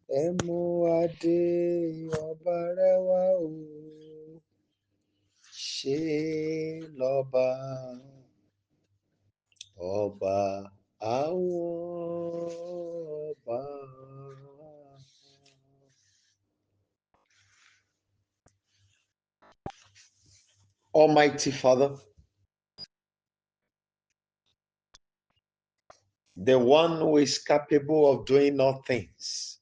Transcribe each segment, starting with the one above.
ẹ mú adé ọba rẹwà o, ṣe lọ́ba ọba àwọn ọba. Almighty Father, the one who is capable of doing all things,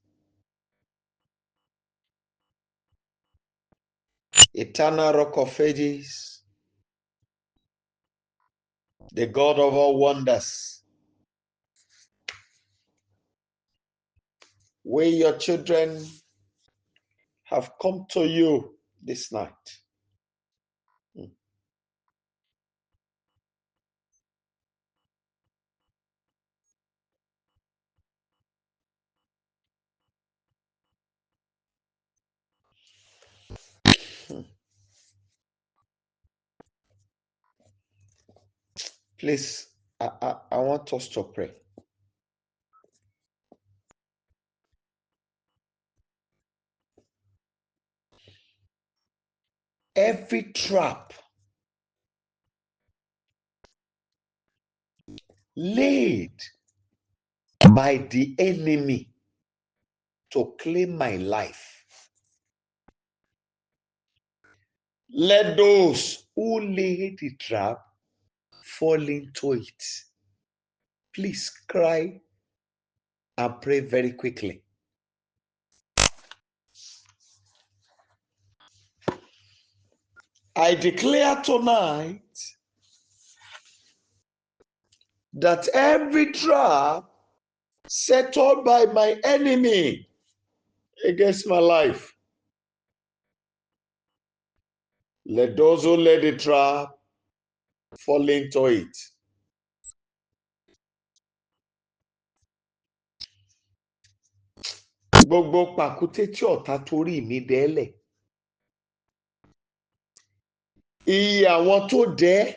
eternal rock of ages, the God of all wonders, we, your children, have come to you this night. Please, I want us to pray. Every trap laid by the enemy to claim my life, let those who laid the trap fall into it. Please cry and pray very quickly. I declare tonight that every trap set up by my enemy against my life, let those who lay the trap fall into it. Gbogbo pàkúté tí ọ̀tá torí mi dẹ́lẹ̀, iye àwọn tó dẹ́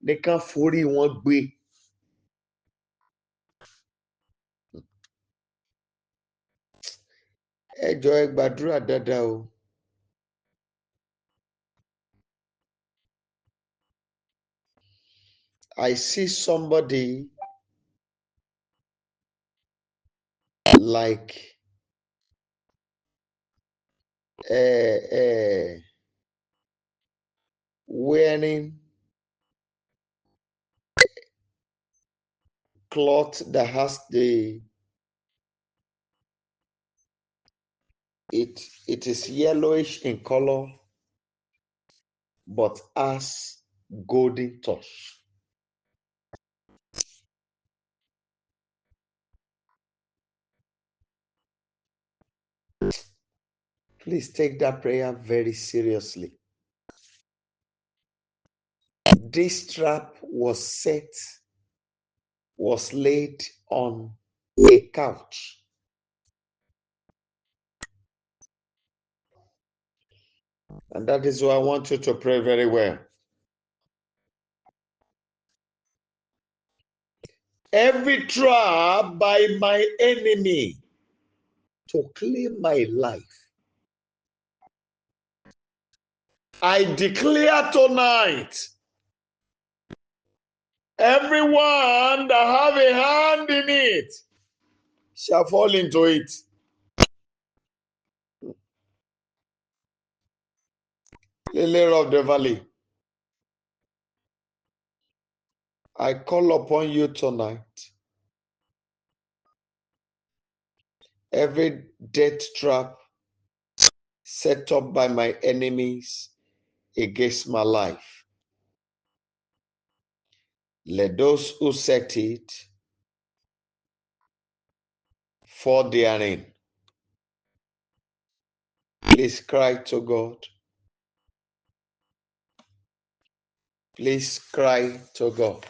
nìkan forí wọn gbé. Ẹ jọ̀ọ́ ẹ gbàdúrà dáadáa o. I see somebody like wearing cloth that has it is yellowish in color but has golden touch. Please take that prayer very seriously. This trap was laid on a couch. And that is why I want you to pray very well. Every trap by my enemy to claim my life, I declare tonight, everyone that have a hand in it shall fall into it. Lily of the valley, I call upon you tonight. Every death trap set up by my enemies against my life, let those who set it fall therein. Please cry to God. Please cry to God.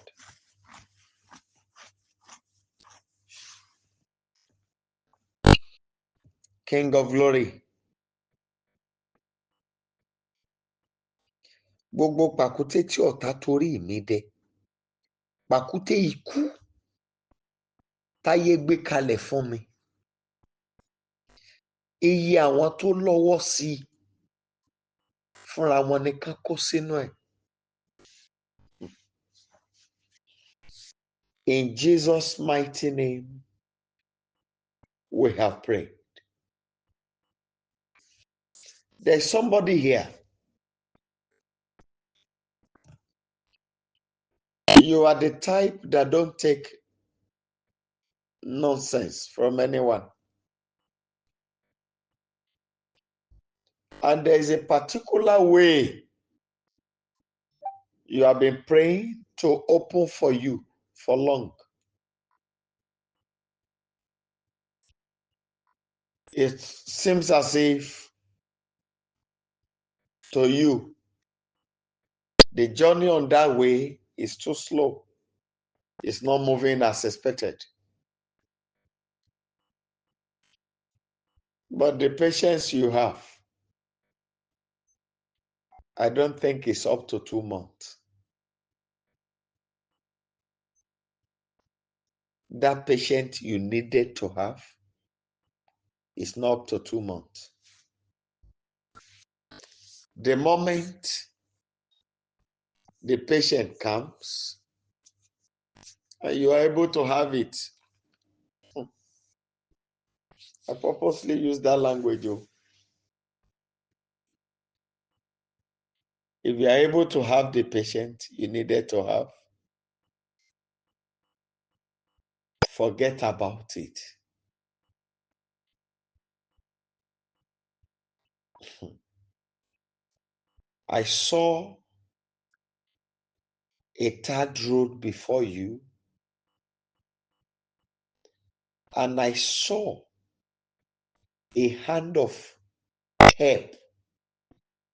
King of glory, gbogbo pàkúté tí ọ̀tá torí mi dẹ, pàkúté ikú táyé gbé kalẹ̀ fún mi, iye àwọn tó lọ́wọ́ sí i fúnra wọn nìkan kó sínú ẹ̀. In Jesus' mighty name, we have prayed. There's somebody here. You are the type that don't take nonsense from anyone. And there is a particular way you have been praying to open for you for long. It seems as if to you, the journey on that way is too slow. It's not moving as expected. But the patience you have, I don't think it's up to 2 months. That patience you needed to have is not up to 2 months. The moment the patient comes and you are able to have it, I purposely use that language. If you are able to have the patient you needed to have, forget about it. I saw a third road before you, and I saw a hand of help,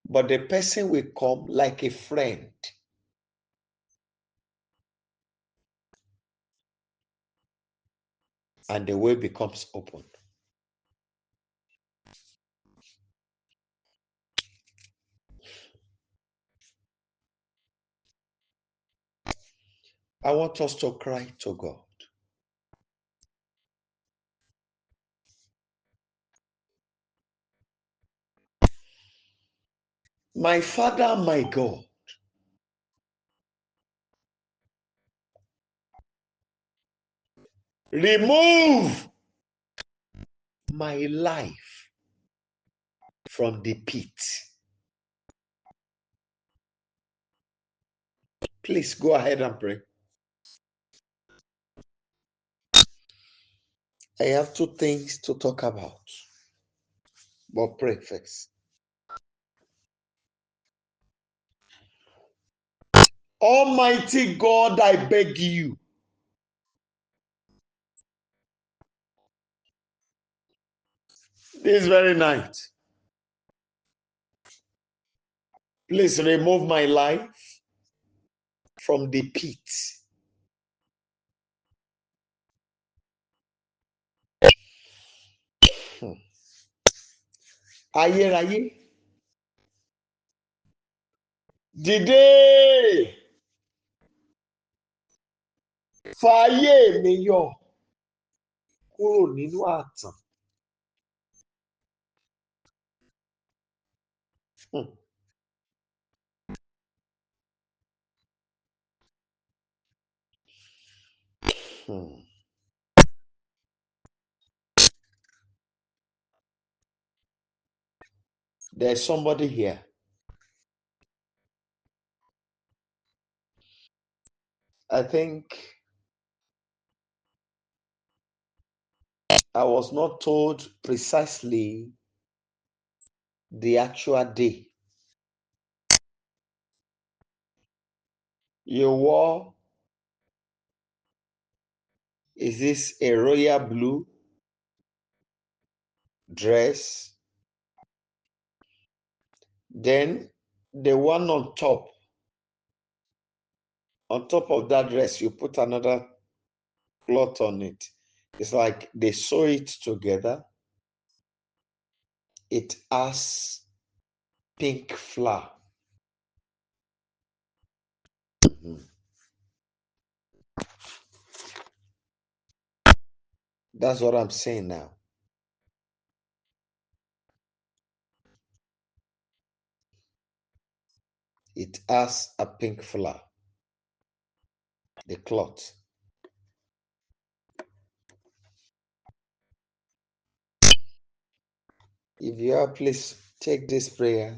but the person will come like a friend. And the way becomes open. I want us to cry to God. My Father, my God, remove my life from the pit. Please go ahead and pray. I have 2 things to talk about, but pray first. Almighty God, I beg you, this very night, please remove my life from the pit. Ayérayé, dìde, fàyè mi yọ kúrò nínú àtàn. There's somebody here. I think I was not told precisely the actual day. You wore, is this a royal blue dress? Then the one on top of that dress, you put another cloth on it. It's like they sew it together. It has pink flower. That's what I'm saying now. It has a pink flower. The cloth. If you are, please take this prayer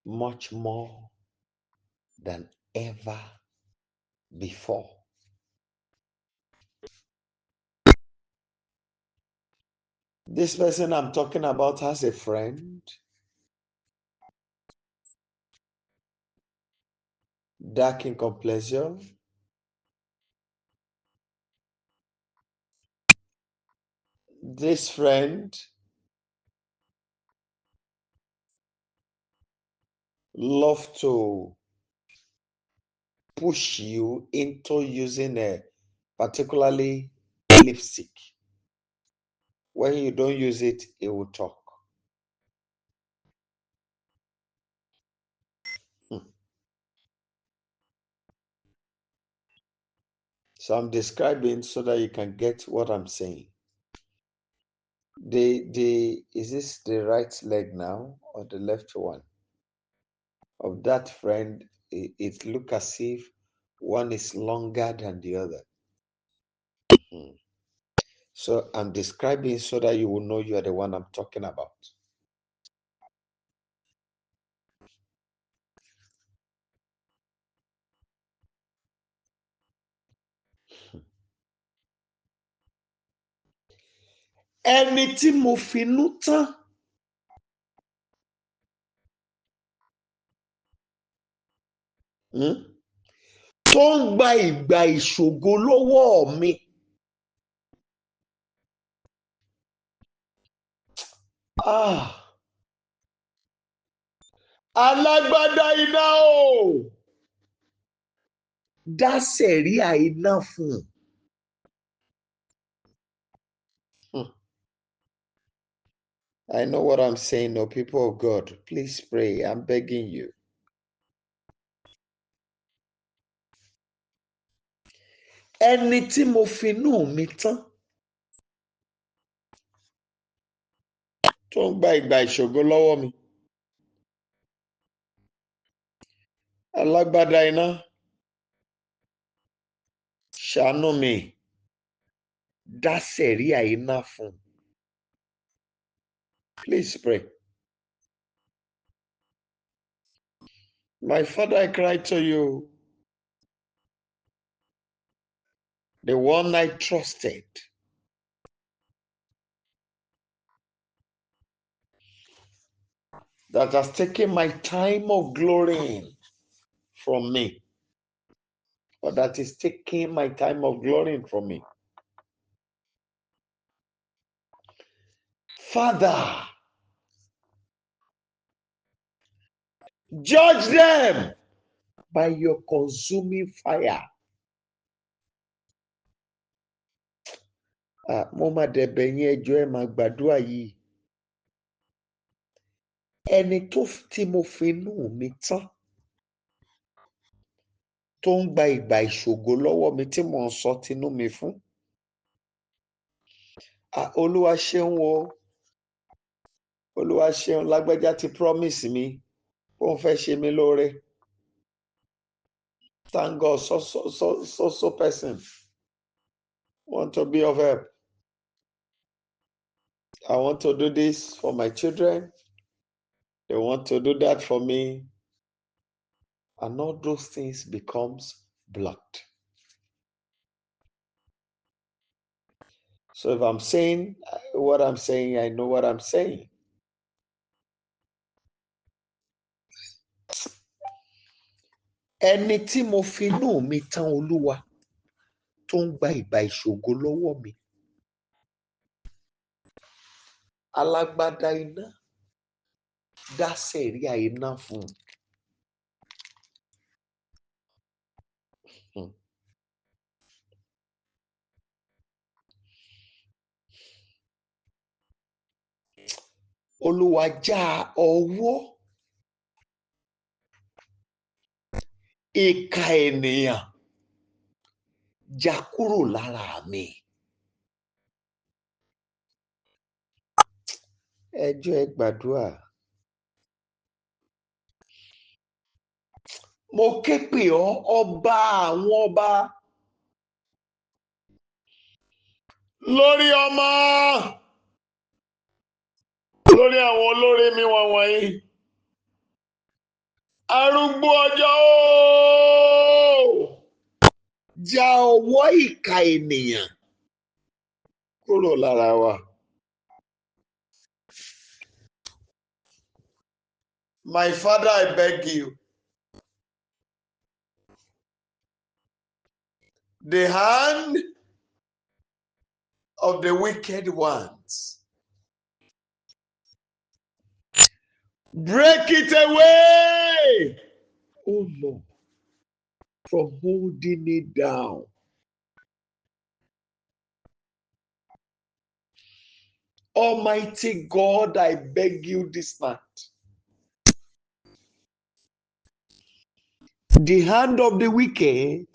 much more than ever before. This person I'm talking about has a friend, dark in complexion. This friend loves to push you into using a particularly lipstick. When you don't use it, it will talk. So I'm describing so that you can get what I'm saying. Is this the right leg now or the left one? Of that friend, it looks as if one is longer than the other. So I'm describing so that you will know you are the one I'm talking about. Ẹni tí mo finú tán. Tó ń gba ìgbà ìṣògo lọ́wọ́ mi. Alágbádá iná o. Dá sẹ̀ríà iná fún un. I know what I'm saying, no, people of God. Please pray. I'm begging you. Ẹni tí mo finú mi tán. Tó ń gba ìgbà ìṣògo lọ́wọ́ mi. Alágbádá iná. Ṣàánú mi. Dá sẹ̀ríà iná fún un. Please pray. My Father, I cry to you. The one I trusted. That has taken my time of glory from me. Or that is taking my time of glory from me. Father, judge them by your consuming fire. Mo máa dẹ̀bẹ̀ yín ẹjọ́ ẹ máa gbàdúrà yìí. Ẹni tí mo finú mi tán. Tó ń gba ìgbà ìṣògo lọ́wọ́ mi tí mò ń sọ tinú mi fún. Olúwa ṣeun o. Olúwa ṣeun, lágbájá ti promise mi ó ń fẹ́ ṣe mí lóore. Thank God, so person want to be of help. I want to do this for my children. They want to do that for me. And all those things becomes blocked. So if I'm saying what I'm saying, I know what I'm saying. Ẹni tí mo finú mi tán Olúwa tó ń gba ìgbà ìṣògo lọ́wọ́ mi. Alágbádá iná dá sẹ̀ríà iná fún un. Olúwa já ọwọ́ ìka ènìyàn já kúrò lára mi. Ẹjọ́ ẹ gbàdúrà. Mo ké pè ọ́ ọba àwọn ọba lórí ọmọ lórí àwọn olórí mi wọ̀nyí. Arúgbó ọjọ́ ooo, já ọwọ́ ìka ènìyàn kúrò lára wa. My Father, I beg you, the hand of the wicked ones, break it away, oh Lord, from holding me down. Almighty God, I beg you this night. The hand of the wicked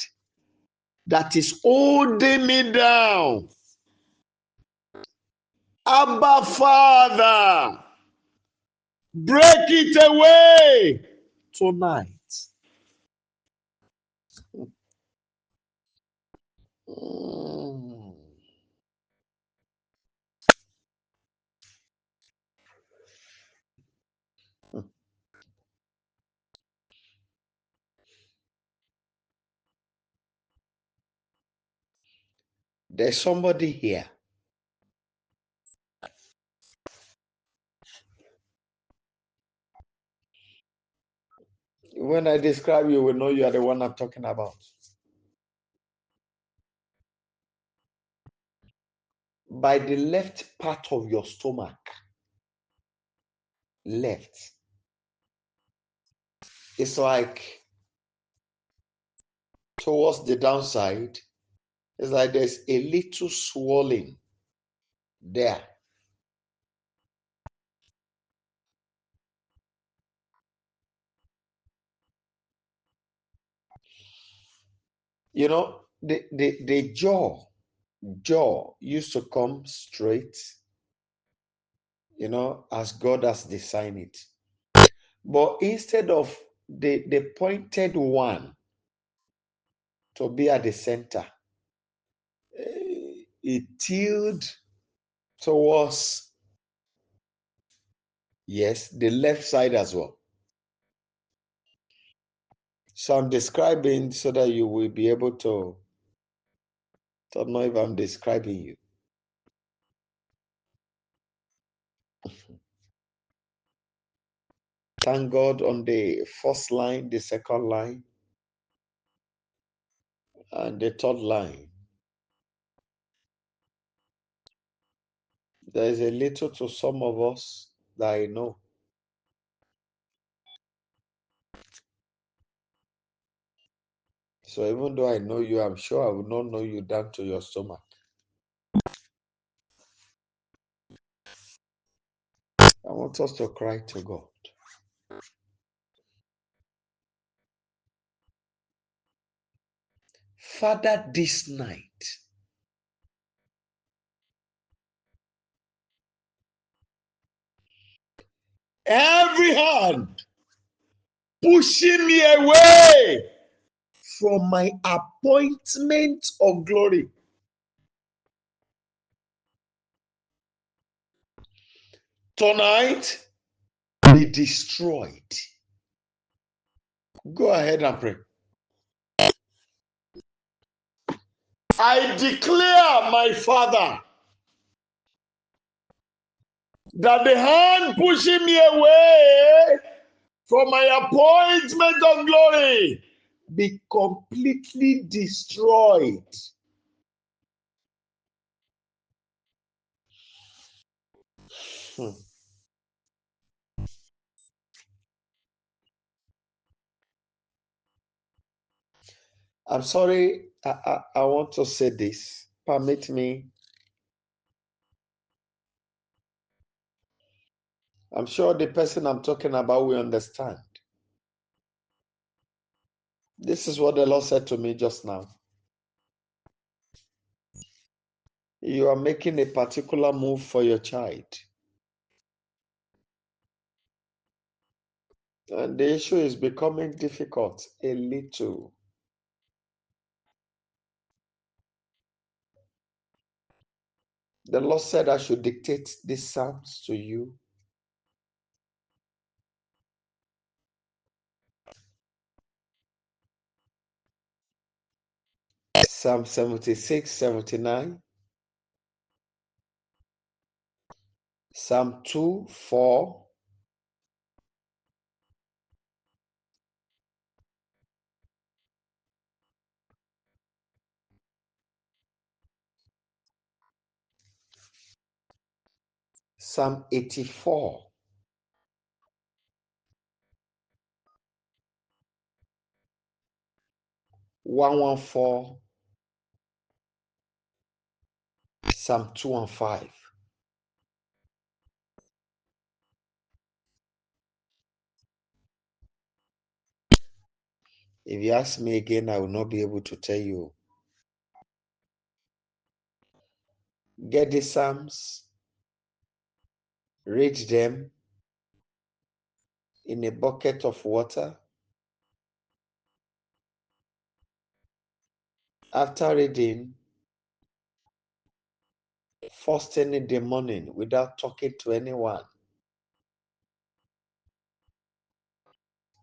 that is holding me down. Abba Father, break it away tonight. There's somebody here. When I describe you, will know you are the one I'm talking about. By the left part of your stomach, left, it's like towards the downside, it's like there's a little swelling there. You know, the jaw used to come straight, you know, as God has designed it. But instead of the pointed one to be at the center, it tilted towards, yes, the left side as well. So I'm describing so that you will be able to know if I'm describing you. Thank God on the first line, the second line, and the third line. There is a little to some of us that I know. So even though I know you, I'm sure I will not know you down to your stomach. I want us to cry to God. Father, this night, every hand pushing me away from my appointment of glory, tonight, be destroyed. Go ahead and pray. I declare, my Father, that the hand pushing me away from my appointment of glory be completely destroyed. I'm sorry, I want to say this. Permit me. I'm sure the person I'm talking about will understand. This is what the Lord said to me just now. You are making a particular move for your child. And the issue is becoming difficult a little. The Lord said I should dictate these Psalms to you. Psalm 76, 79, Psalm 2, 4, Psalm 84, 114, Psalm 2 and 5. If you ask me again, I will not be able to tell you. Get the Psalms, read them in a bucket of water. After reading, first thing in the morning without talking to anyone,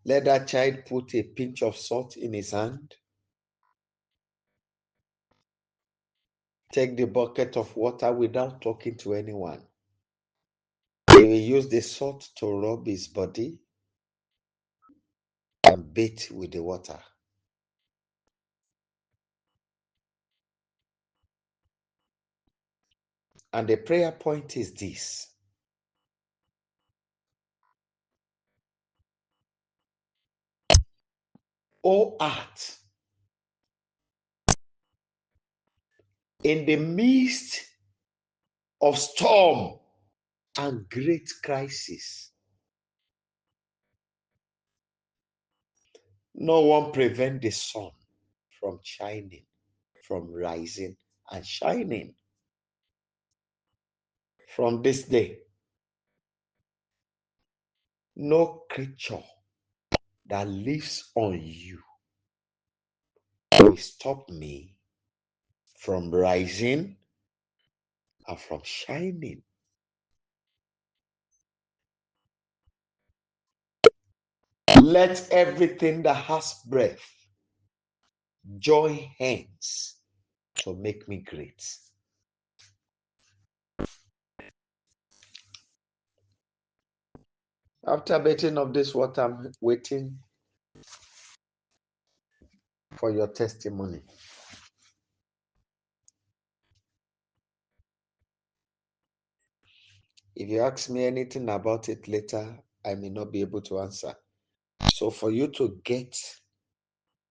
let that child put a pinch of salt in his hand. Take the bucket of water without talking to anyone. He will use the salt to rub his body and bathe with the water. And the prayer point is this: O heart, in the midst of storm and great crisis, no one prevent the sun from shining, from rising and shining. From this day, no creature that lives on you will stop me from rising and from shining. Let everything that has breath join hands to make me great. After bathing of this water, I'm waiting for your testimony. If you ask me anything about it later, I may not be able to answer. So for you to get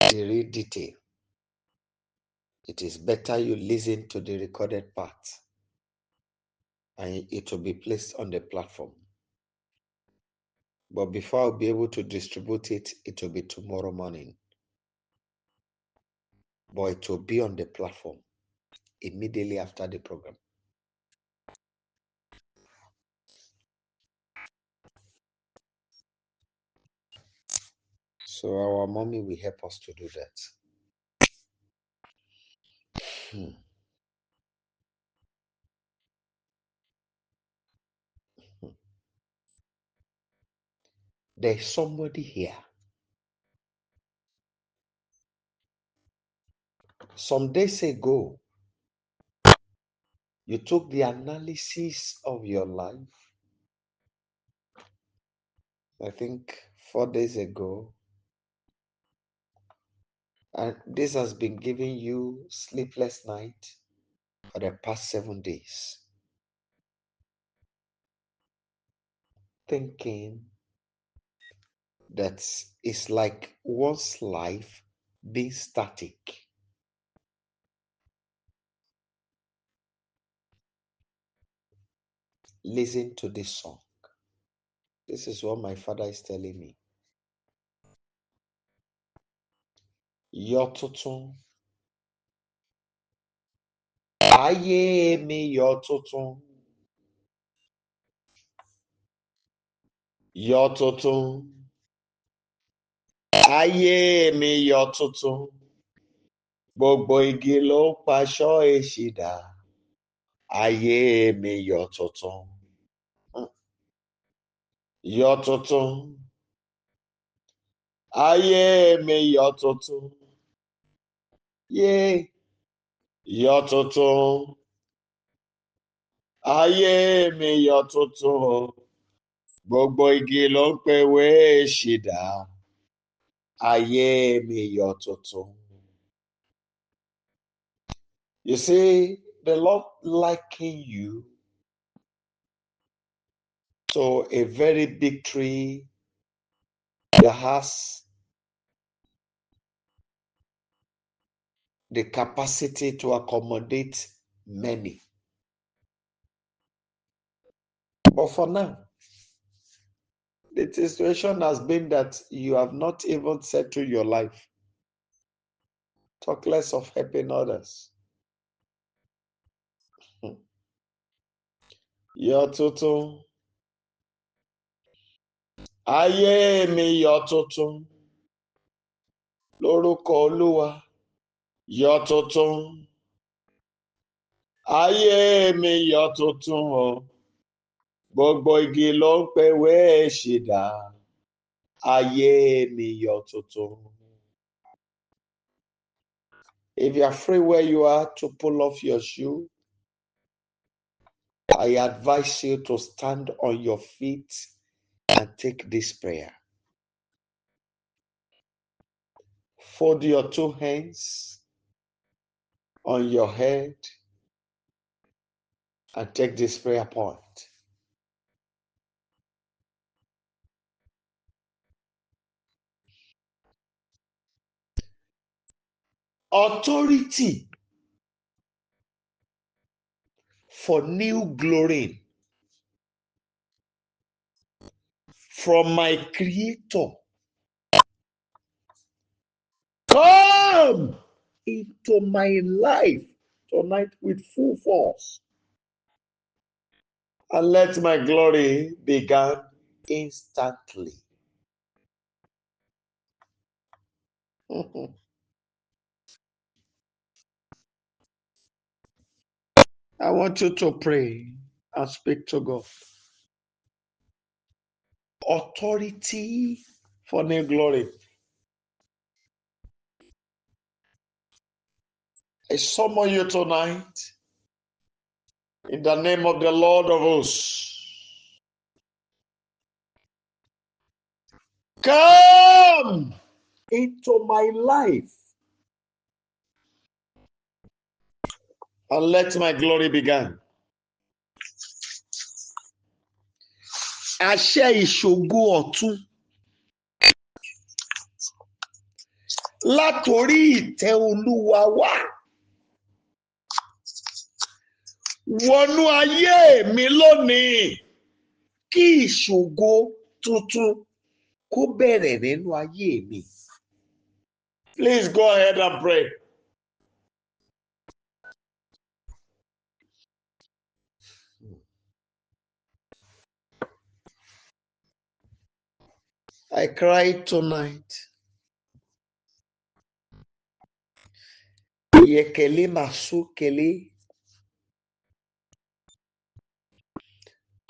the real detail, it is better you listen to the recorded part, and it will be placed on the platform. But before I'll be able to distribute it, it will be tomorrow morning. But it will be on the platform immediately after the program. So our mommy will help us to do that. There's somebody here. Some days ago, you took the analysis of your life. I think 4 days ago. And this has been giving you sleepless night for the past 7 days. Thinking that it's like one's life being static. Listen to this song. This is what my father is telling me. Yọ tuntun. Ayé mi yọ tuntun. Yọ tuntun. Ayé mi yọ tuntun, gbogbo igi ló ń paṣọ èṣìdá. Ayé mi yọ tuntun, yọ tuntun. Ayé mi yọ tuntun, yé yọ tuntun. Ayé mi yọ tuntun, gbogbo igi ló ń pewé èṣìdá. Ayé mi yọ tuntun. You see, the Lord liken you to a very big tree that has the capacity to accommodate many. But for now, the situation has been that you have not even settled your life. Talk less of helping others. Yọ tuntun. Ayé mi yọ tuntun. Lórúkọ Olúwa. Yọ tuntun. Ayé mi yọ tuntun o. Gbogbo igi ló ń pewé èṣìdá. Ayé mi yọ tuntun. If you are free where you are to pull off your shoe, I advise you to stand on your feet and take this prayer. Fold your two hands on your head and take this prayer point. Authority for new glory from my Creator. Come into my life tonight with full force and let my glory begin instantly. I want you to pray and speak to God. Authority for new glory. I summon you tonight in the name of the Lord of hosts. Come into my life and let my glory begin. Àṣẹ ìṣògo ọ̀tun látòrí ìtẹ́ Olúwa wá wọnú ayé mi lónìí kí ìṣògo tuntun kó bẹ̀rẹ̀ nínú ayé mi. Please go ahead and pray. I cried tonight. Yekele masukele.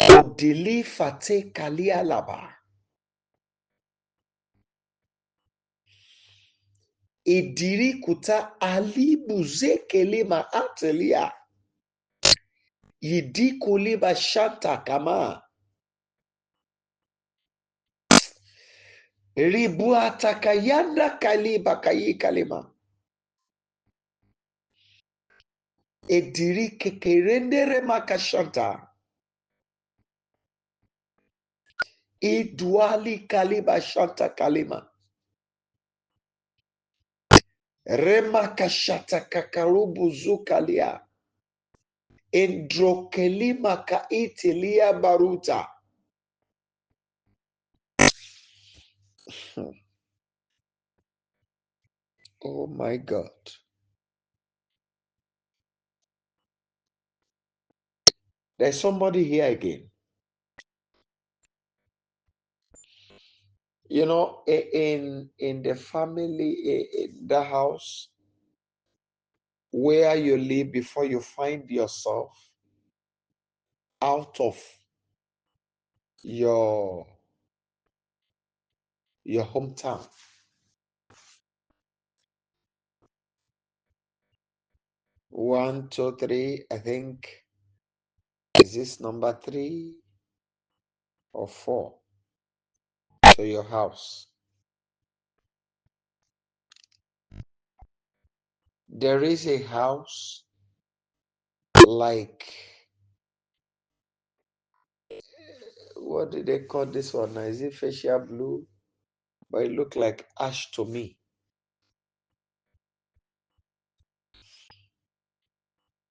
Odili fate kalialaba. Idiri kuta alibuze kelima atelia. Yidi kuliba shanta kama. Ribu atakayanda kaliba kayi kalima. Ediri kekerendere makashanta. Idwali kaliba shanta kalima. Remakashata kakarubu zukalia. Indrokelima kaitilia baruta. Oh my God. There's somebody here again. You know, in the family, in the house where you live, before you find yourself out of your hometown. One, two, three. I think, is this number 3 or 4? So your house. There is a house like, what do they call this one now? Is it facial blue? But it looked like ash to me.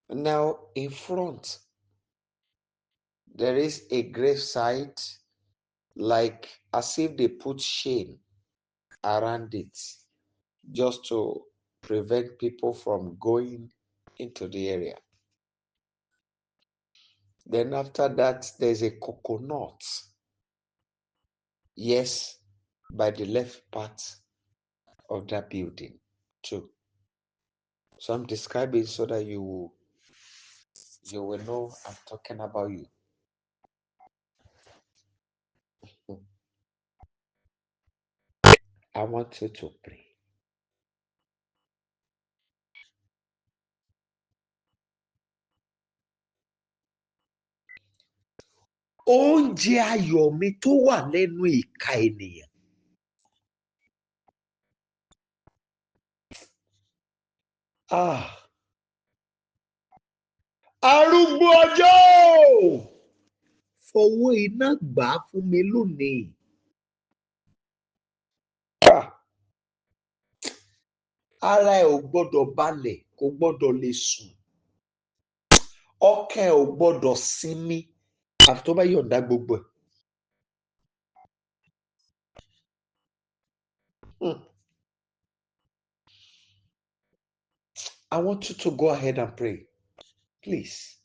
Now in front, there is a gravesite, like as if they put shade around it, just to prevent people from going into the area. Then after that, there's a coconut. Yes, by the left part of that building too. So I'm describing so that you will know I'm talking about you. I want you to pray. Oúnjẹ ayọ̀ mi tó wà lẹ́nu ìka ènìyàn. Arúgbó ọjọ́! Fọwọ́ iná gbà á fún mi lónìí. Ara ẹ̀ ò gbọ́dọ̀ balẹ̀, kò gbọ́dọ̀ lè sùn. Ọkàn ẹ̀ ò gbọ́dọ̀ sinmi àfi tó bá yọ̀ǹda gbogbo ẹ̀. I want you to go ahead and pray, please.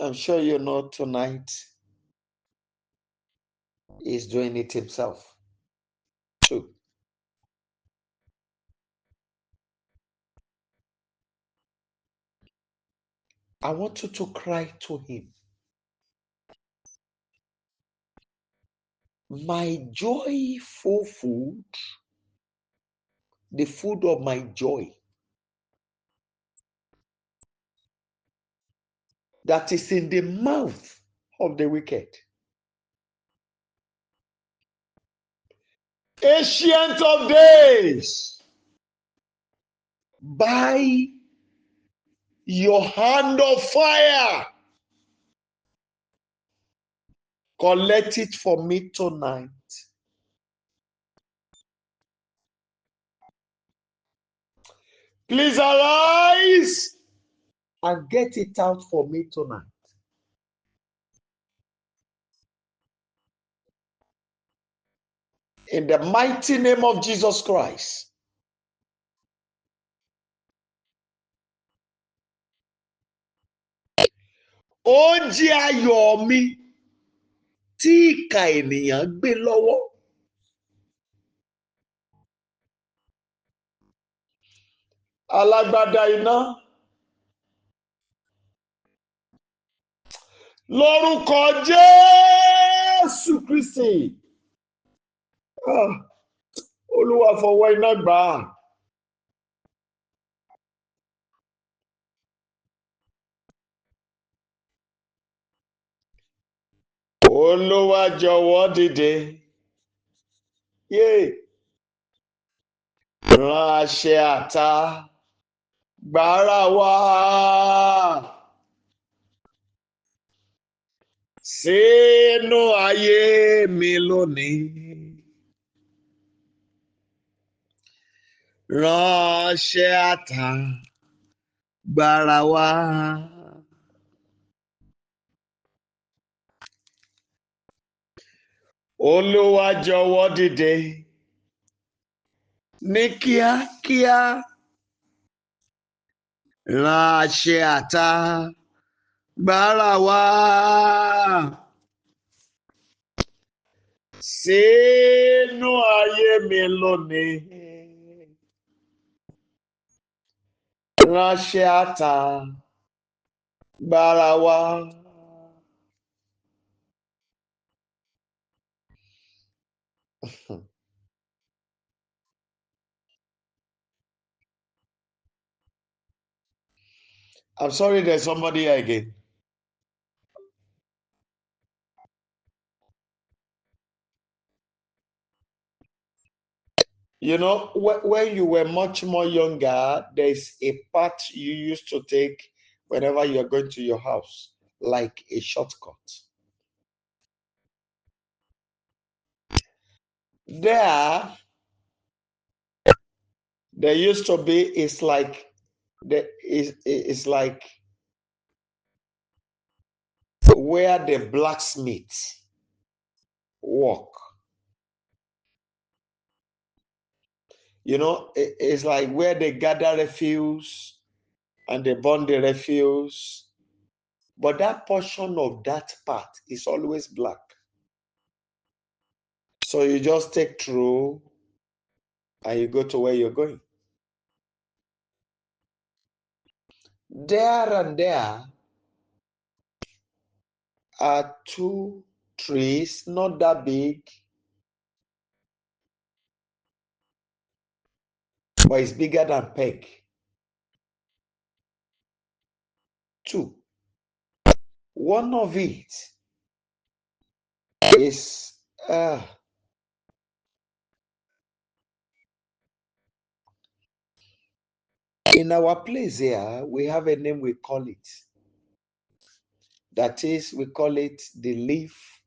I'm sure you know tonight he's doing it himself too. I want you to cry to him. My joyful food, the food of my joy, that is in the mouth of the wicked. Ancient of days, by your hand of fire, collect it for me tonight. Please arise and get it out for me tonight. In the mighty name of Jesus Christ. Oúnjẹ ayọ̀ mi tí ìkà ènìyàn gbé lọ́wọ́. Alágbádá iná. Lórúkọ Jésù Kristi. Olúwa fọwọ́ iná gbà á. Olúwa jọ̀wọ́ dìde. Rán àṣẹ àtà gbára wá sínú ayé mi lónìí. Rán àṣẹ àtà gbára wá. Olúwa jọ̀wọ́ dìde ní kíákíá. Rán àṣẹ àtà Gbára wá. Sínú ayé mi lónìí. Ránṣẹ́ àtà. Gbára wá. I'm sorry, there's somebody here again. You know, when you were much more younger, there's a path you used to take whenever you're going to your house, like a shortcut. There used to be, it's like, it's like where the blacksmiths work. You know, it's like where they gather refuse and they burn the refuse. But that portion of that part is always black. So you just take through and you go to where you're going. There and there are two trees, not that big, but it's bigger than peg. Two. One of it is in our place here, we have a name we call it. That is, we call it the leaf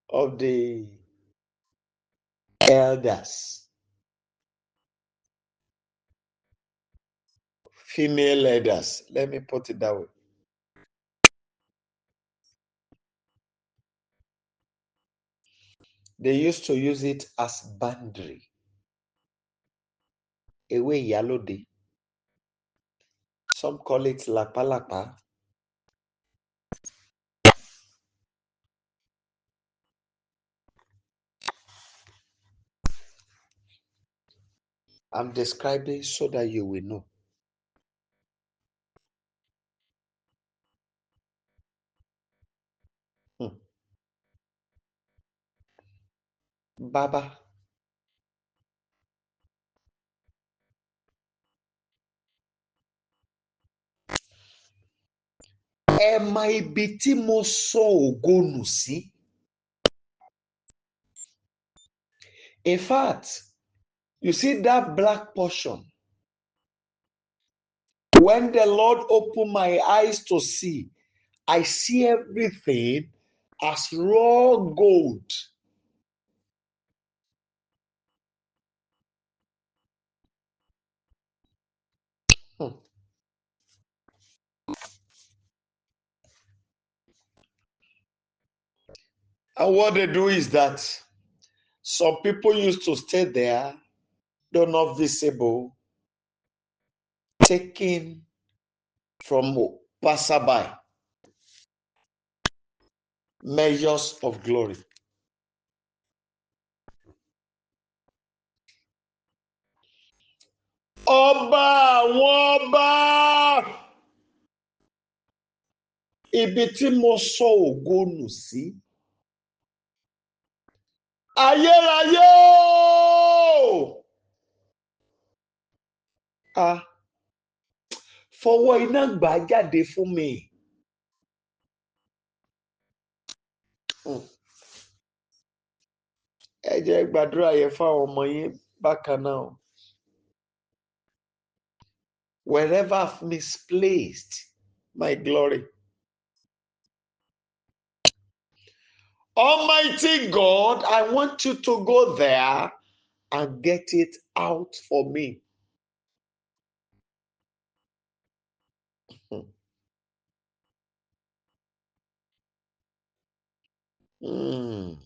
of the elders, female elders. Let me put it that way. They used to use it as boundary. Ewe Yalode. Some call it lapa lapa. I'm describing so that you will know. Baba. Ẹ mọ ibi tí mo sọ ògo nù sí. In fact, you see that black portion. When the Lord opened my eyes to see, I see everything as raw gold. And what they do is that some people used to stay there, though not visible, taking from passerby measures of glory. Ọba àwọn ọba, ibi tí mo sọ ògo nù sí. Ayérayé o! Fọwọ́ iná gbà jáde fún mi. Ẹ jẹ́ gbàdúrà yẹn fáwọn ọmọ yín bákan náà. Wherever I've misplaced my glory. Almighty God, I want you to go there and get it out for me. Mm.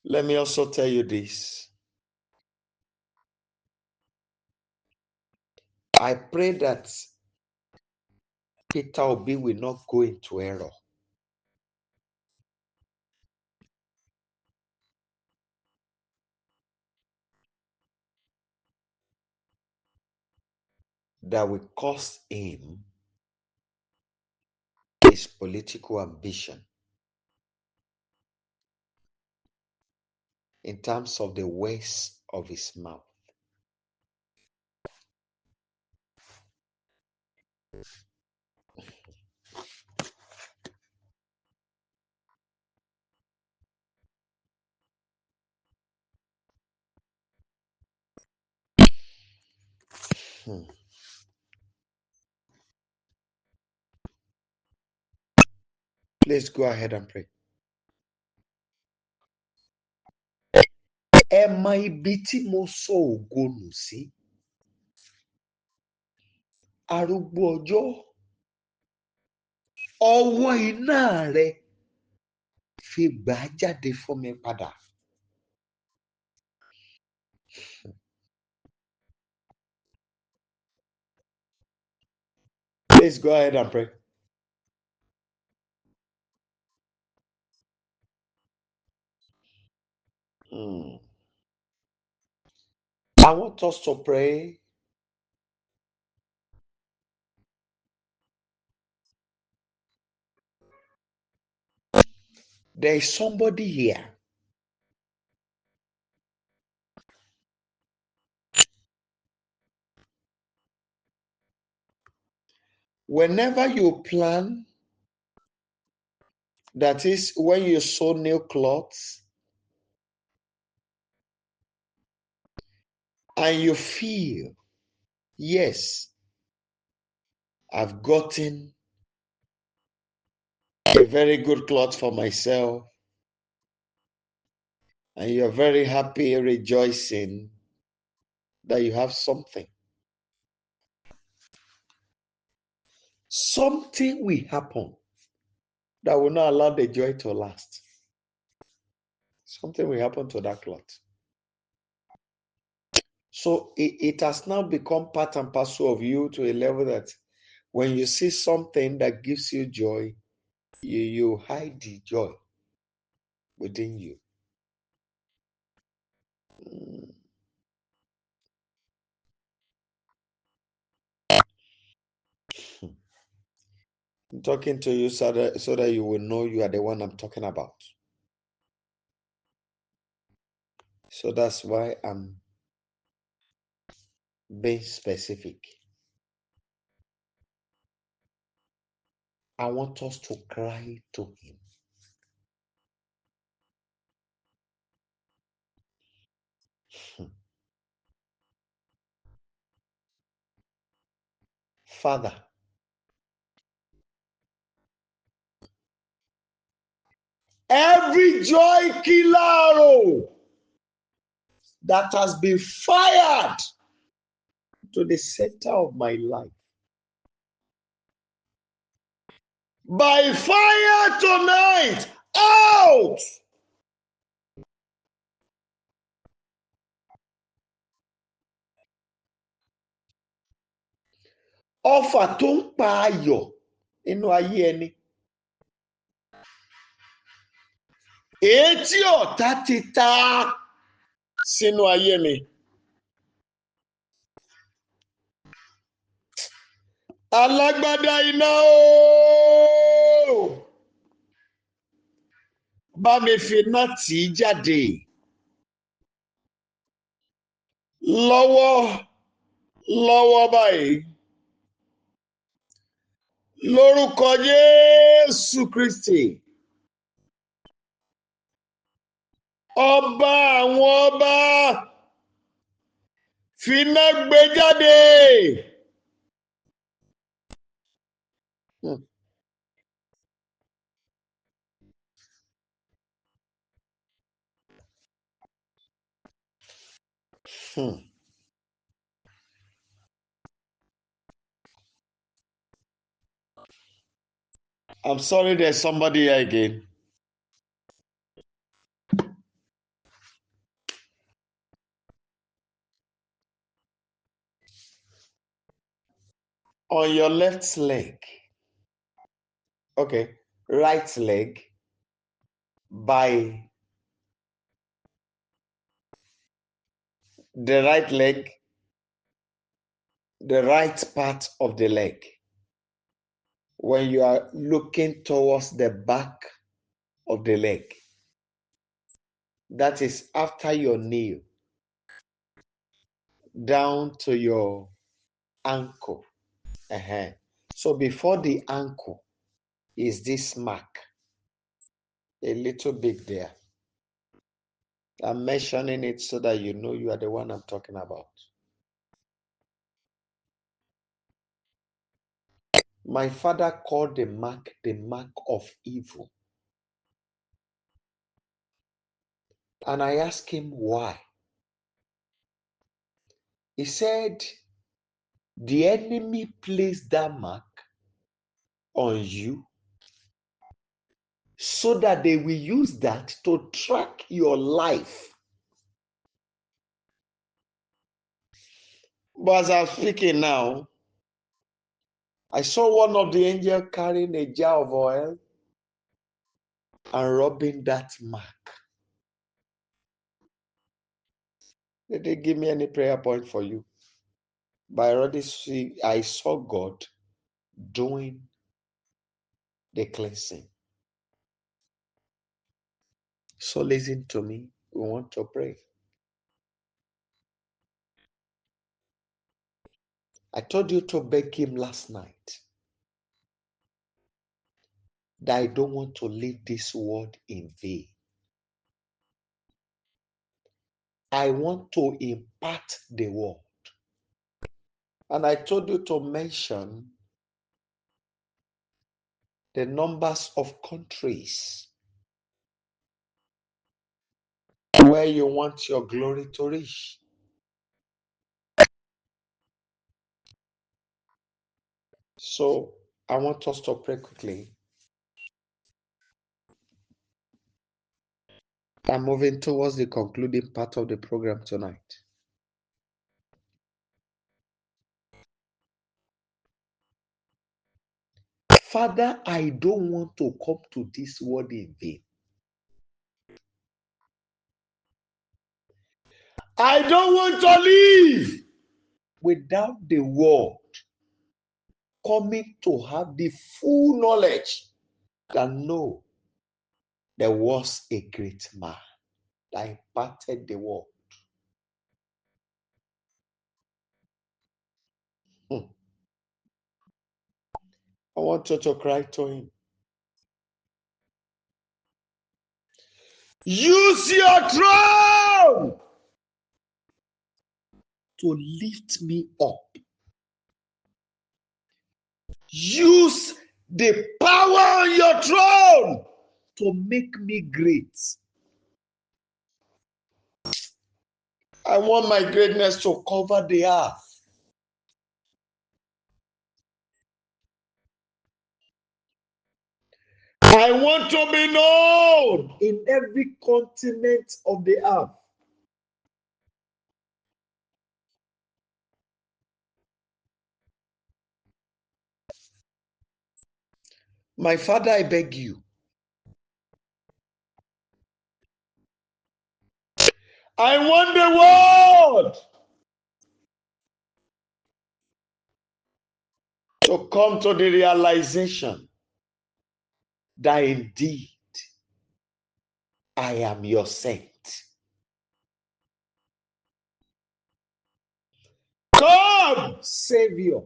Let me also tell you this. I pray that Peter Obi will not go into error. That will cost him his political ambition in terms of the words of his mouth. Please go ahead and pray. Ẹ mọ ibi tí mo sọ ògo nù sí. Arúgbó ọjọ́, ọwọ́ iná rẹ fi gbà á jáde fún mi padà. Please go ahead and pray. I want us to pray. There is somebody here. Whenever you plan, that is when you sew new clothes, and you feel, yes, I've gotten a very good cloth for myself, and you're very happy, rejoicing that you have something. Something will happen that will not allow the joy to last. Something will happen to that cloth. So it has now become part and parcel of you to a level that when you see something that gives you joy, you hide the joy within you. I'm talking to you so that you will know you are the one I'm talking about. So that's why I'm being specific. I want us to cry to him. Father, every joy killer that has been fired to the center of my life, by fire tonight, out! Ọfà tó ń pa ayọ̀ nínú ayé ẹni. Èyí tí ọ̀tá ti ta sínú ayé mi. Alágbádá iná ooo! Bá mi fi iná tì í jáde. Lọ́wọ́ báyìí. Lórúkọ Jésù Kristi. Ọba àwọn ọba. Finá gbé jáde. I'm sorry, there's somebody here again. On your left leg, okay, right leg, by the right leg, the right part of the leg, when you are looking towards the back of the leg, that is after your knee, down to your ankle. So before the ankle is this mark, a little big there. I'm mentioning it so that you know you are the one I'm talking about. My father called the mark of evil. And I asked him why. He said, the enemy placed that mark on you so that they will use that to track your life. But as I'm speaking now, I saw one of the angels carrying a jar of oil and rubbing that mark. They didn't give me any prayer point for you. But I saw God doing the cleansing. So listen to me. We want to pray. I told you to beg him last night that I don't want to leave this world in vain. I want to impart the word. And I told you to mention the numbers of countries where you want your glory to reach. So I want us to pray quickly. I'm moving towards the concluding part of the program tonight. Father, I don't want to come to this world in vain. I don't want to live without the word coming to have the full knowledge that no, there was a great man that imparted the word. I want you to cry to him. Use your throne to lift me up. Use the power on your throne to make me great. I want my greatness to cover the earth. I want to be known in every continent of the earth. My Father, I beg you. I want the world to come to the realization that indeed I am your saint. Come, Savior.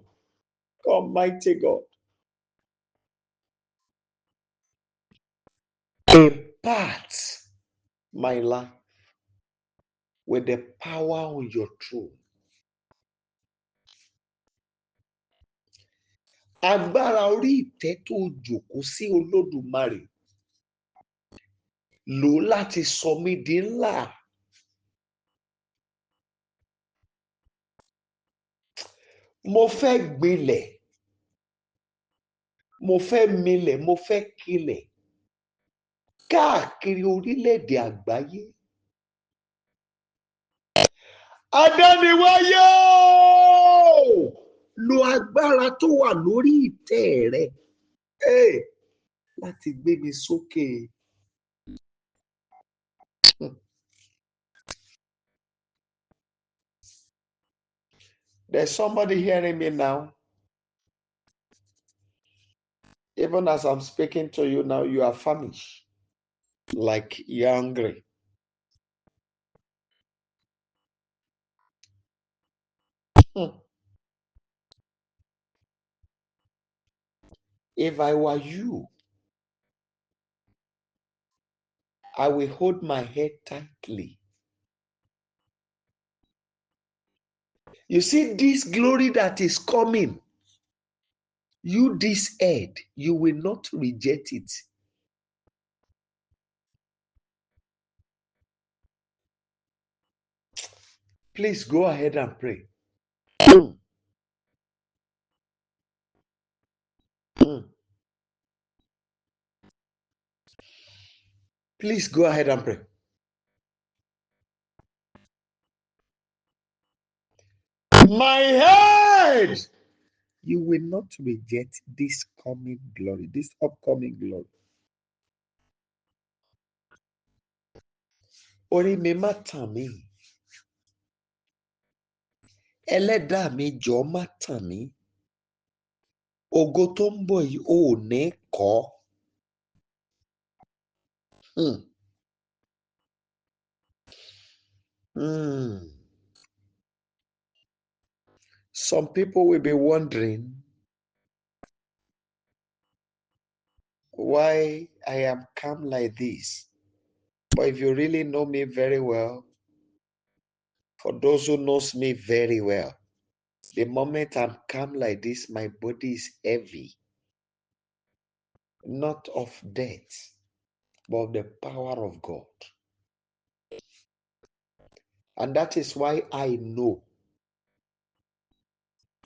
Come, mighty God. Impart my life with the power on your throne. Agbára orí ìtẹ́ tó jòkó sí Olódùmarè lò láti sọ mí di ńlá. Mo fẹ́ gbilẹ̀, mo fẹ́ milẹ̀, mo fẹ́ kilẹ̀ káàkiri orílẹ̀-èdè àgbáyé. Adániwáyé lo agbára tó wà lórí ìtẹ́ rẹ. Hey, láti gbé mi sókè. There's somebody hearing me now. Even as I'm speaking to you now, you are famished, like you're hungry. If I were you, I will hold my head tightly. You see this glory that is coming. You, this head, you will not reject it. Please go ahead and pray. Mm. Mm. Please go ahead and pray. My head, you will not reject this coming glory, this upcoming glory. Orí mi má tàn mí. Ẹlẹ́dàá mi jọ̀ọ́ má tàn mí. Ògo tó ń bọ̀ yìí ò ní kọ́. Some people will be wondering why I am calm like this. But if you really know me very well, for those who knows me very well, the moment I'm calm like this, my body is heavy. Not of death, but of the power of God. And that is why I know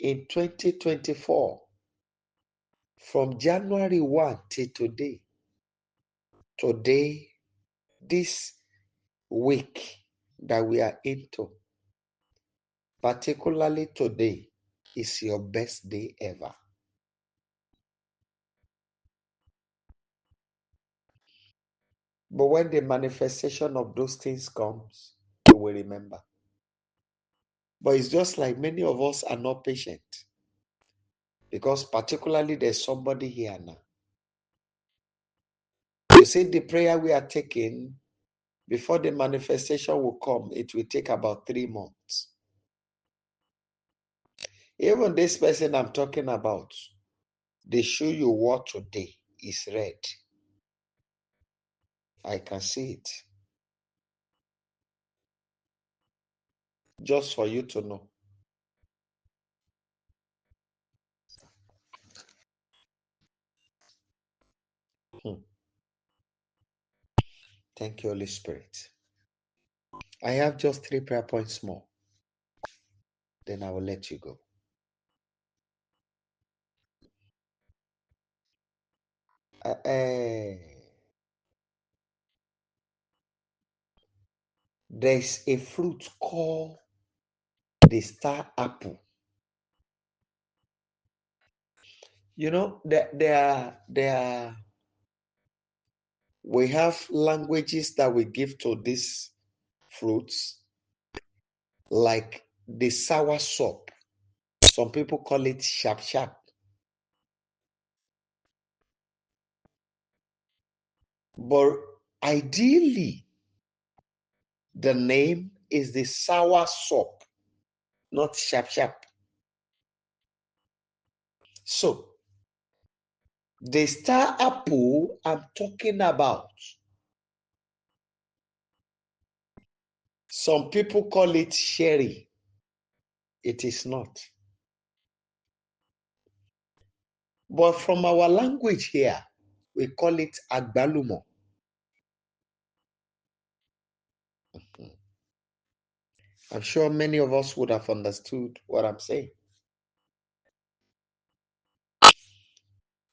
in 2024, from January 1 till today, this week that we are into, particularly today, is your best day ever. But when the manifestation of those things comes, you will remember. But it's just like many of us are not patient. Because particularly there's somebody here now. You see, the prayer we are taking, before the manifestation will come, it will take about 3 months. Even this person I'm talking about, the shoe you wore today is red. I can see it. Just for you to know. Thank you, Holy Spirit. I have just 3 prayer points more. Then I will let you go. There's a fruit called the star apple. You know, we have languages that we give to these fruits, like the sour sop. Some people call it sharp sharp. But ideally, the name is the sour sop, not sharp sharp. So, the star apple I'm talking about, some people call it cherry. It is not. But from our language here, we call it agbalumo. I'm sure many of us would have understood what I'm saying.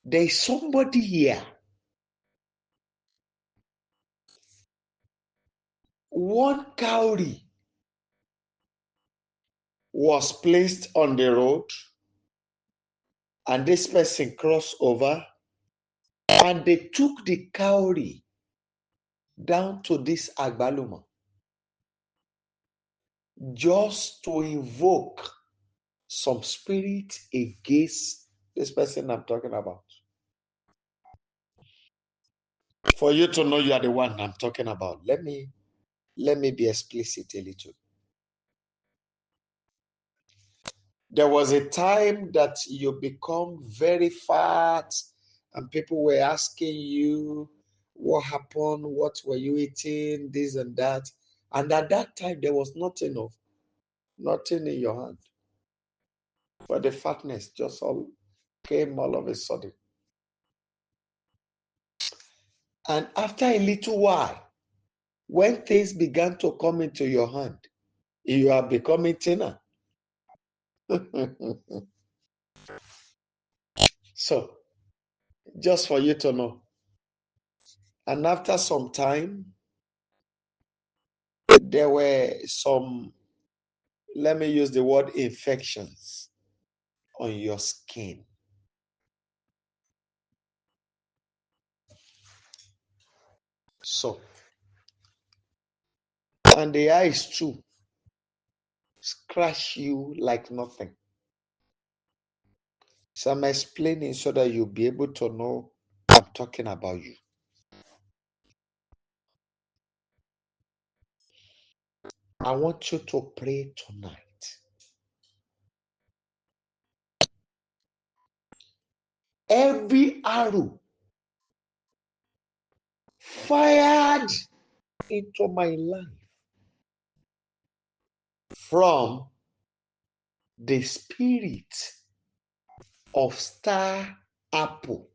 There is somebody here. One cowrie was placed on the road And this person crossed over and they took the cowrie down to this agbaluma just to invoke some spirit against this person I'm talking about. For you to know you are the one I'm talking about, let me be explicit a little. There was a time that you become very fat and people were asking you what happened, what were you eating, this and that. And at that time, there was nothing in your hand. But the fatness just all came all of a sudden. And after a little while, when things began to come into your hand, you are becoming thinner. So, just for you to know. And after some time, there were some, let me use the word infections on your skin. So, and the eyes too scratch you like nothing. So I'm explaining so that you'll be able to know I'm talking about you. I want you to pray tonight. Every arrow fired into my life from the spirit of star apple.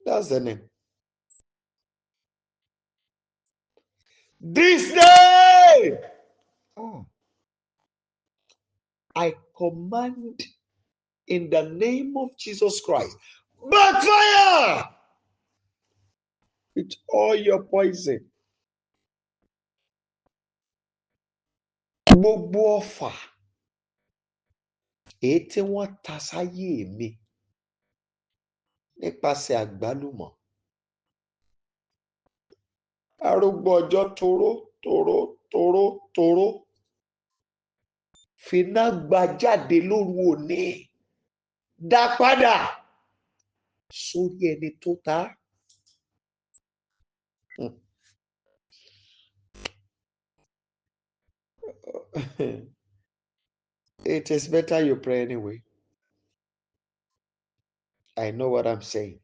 That's the name. This day, I command in the name of Jesus Christ, backfire with all your poison. Gbogbo ọfà èyí tí wọ́n ta sáyé mi nípasẹ̀ àgbálùmọ̀. Arúgbó ọjọ́ toró finá gba jáde lóru òní. Dá padà sórí ẹni tó ta. It is better you pray anyway. I know what I'm saying.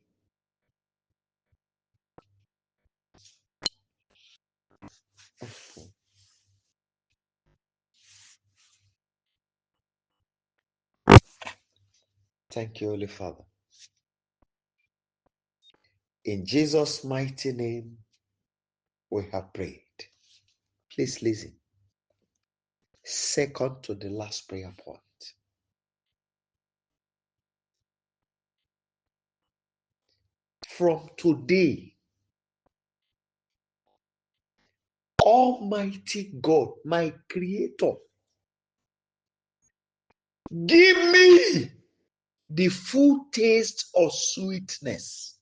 Thank you, Holy Father. In Jesus' mighty name, we have prayed. Please listen. Second to the last prayer point. From today, Almighty God, my Creator, give me the full taste of sweetness.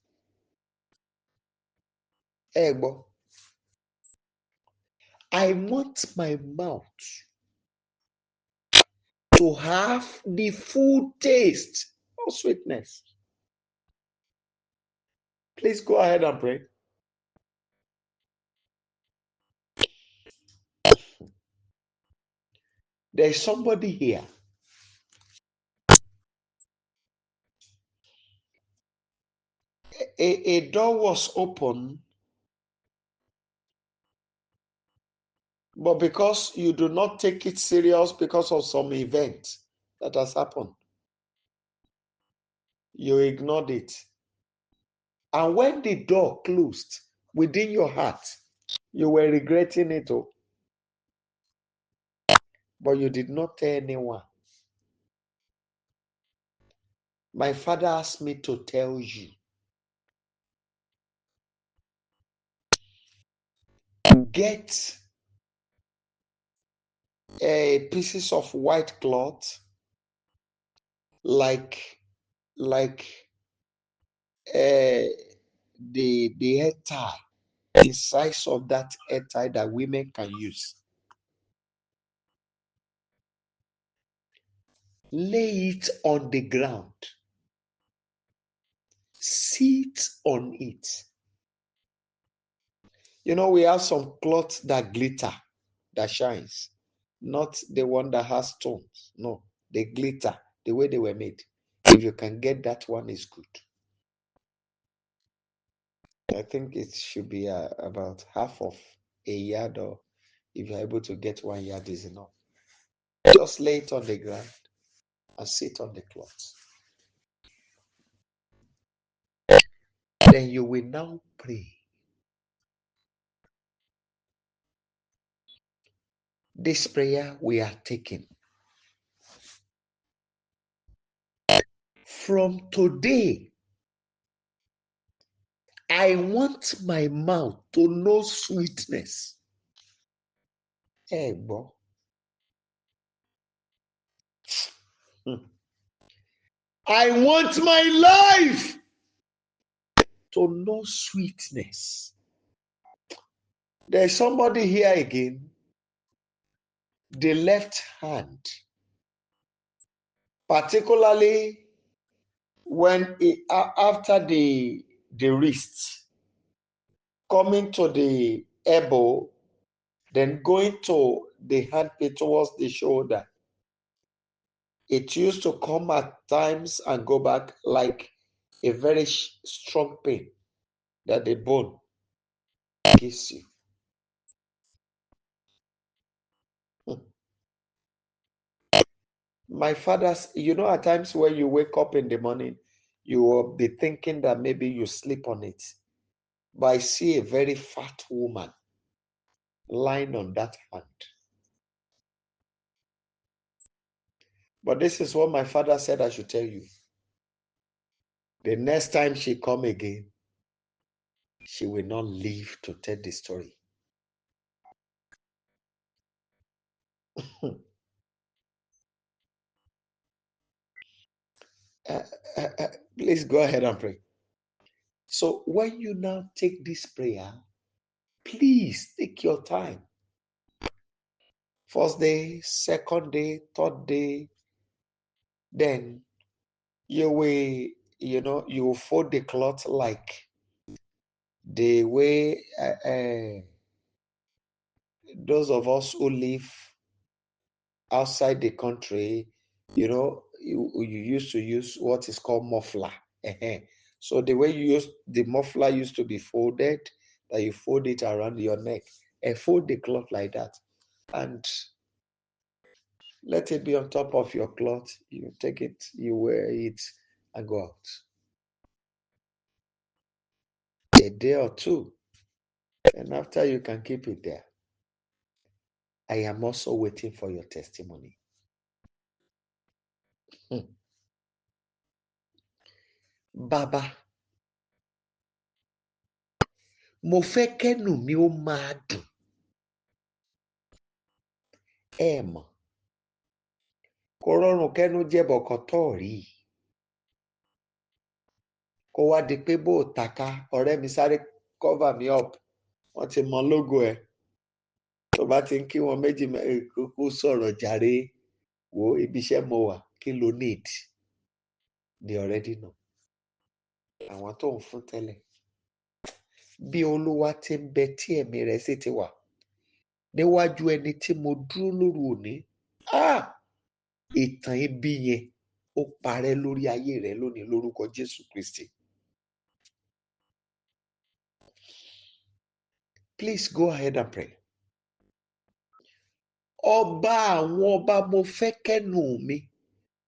Ego. I want my mouth to have the full taste of sweetness. Please go ahead and pray. There is somebody here. A door was open, but because you do not take it serious because of some event that has happened, you ignored it. And when the door closed within your heart, you were regretting it, but you did not tell anyone. My father asked me to tell you, get a pieces of white cloth, like like the hair tie, the size of that hair tie that women can use. Lay it on the ground. Sit on it. You know, we have some cloths that glitter, that shines, not the one that has stones. No, they glitter the way they were made. If you can get that one, is good. I think it should be about half of a yard, or if you're able to get 1 yard is enough. Just lay it on the ground and sit on the cloth. Then you will now pray. This prayer we are taking. From today, I want my mouth to know sweetness. Hey, boy. I want my life to know sweetness. There's somebody here again. The left hand, particularly when after the wrist, coming to the elbow, then going to the handpiece towards the shoulder. It used to come at times and go back like a very strong pain that the bone gives you. My father's, at times when you wake up in the morning, you will be thinking that maybe you sleep on it. But I see a very fat woman lying on that hand. But this is what my father said I should tell you. The next time she come again, she will not live to tell the story. Please go ahead and pray. So when you now take this prayer, please take your time. First day, second day, third day, then you will, you will fold the cloth like the way those of us who live outside the country, you used to use what is called muffler. So the way you use the muffler used to be folded, that you fold it around your neck and fold the cloth like that, and let it be on top of your cloth. You take it, you wear it, and go out. A day or two, and after you can keep it there. I am also waiting for your testimony. Bàbá, mo fẹ́ kẹ́nu mi ó máa dùn. Ẹ mọ̀, kò rọrùn kẹ́nu jẹ́ bọ̀kọ̀tọ̀ rí. Kó wá di pé bó o tàka, ọ̀rẹ́ mi sáré cover me up. Wọ́n ti mọ lógo ẹ̀. Tó bá ti ń kí wọn méjì kó sọ̀rọ̀ jàre. Wo ibi iṣẹ́ mo wà, kí ló need? They already know. Àwọn tó ń fún tẹ́lẹ̀. Bí Olúwa ti ń bẹ tí ẹ̀mí rẹ̀ sì ti wà. Níwájú ẹni tí mo dúró lóru òní. Ìtàn ibi yẹn ó parẹ́ lórí ayé rẹ lónìí lórúkọ Jésù Kristi. Please go ahead and pray. Ọba àwọn ọba, mo fẹ́ kẹ́nu mi